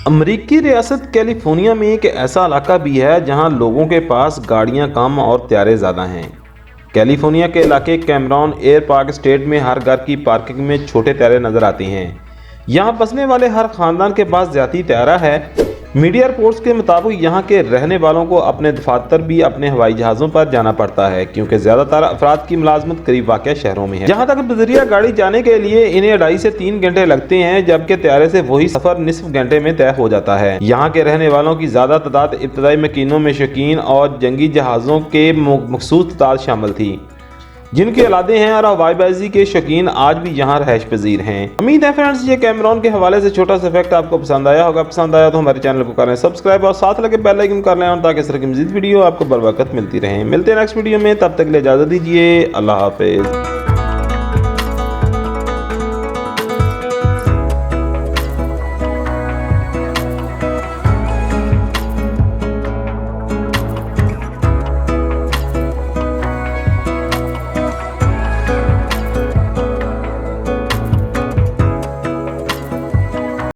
अमेरिकी रियासत कैलिफोर्निया में एक ऐसा इलाका भी है जहां लोगों के पास गाड़ियां कम और त्यारे ज़्यादा हैं। कैलिफोर्निया के इलाके कैमरॉन एयर पार्क स्टेट में हर घर की पार्किंग में छोटे त्यारे नजर आते हैं। यहां बसने वाले हर खानदान के पास जाती त्यारा है। मीडिया रिपोर्ट्स के मुताबिक यहां के रहने वालों को अपने दफातर भी अपने हवाई जहाज़ों पर जाना पड़ता है, क्योंकि ज़्यादातर अफराद की मुलाजमत करीब वाक़या शहरों में है। जहां तक बजरिया गाड़ी जाने के लिए इन्हें 2.5 से 3 घंटे लगते हैं, जबकि त्यारे से वही सफ़र निस्फ घंटे में तय हो जाता है। यहाँ के रहने वालों की ज़्यादा तादाद इब्तदाई मकीनों में शौकीन और जंगी जहाज़ों के मखसूस तादाद शामिल थी, जिनके अलादे हैं, और हवाईबाजी के शौकीन आज भी यहाँ रहायश पजीर हैं। उम्मीद है फ्रेंड्स ये कैमरॉन के हवाले से छोटा सा फैक्ट आपको पसंद आया होगा। पसंद आया तो हमारे चैनल को करें सब्सक्राइब और साथ लगे बेल आइकन कर लें, ताकि इस तरह की मज़ीद वीडियो आपको बर वक्त मिलती रहे। मिलते हैं नेक्स्ट वीडियो में, तब तक के लिए इजाज़त दीजिए। अल्लाह हाफिज़।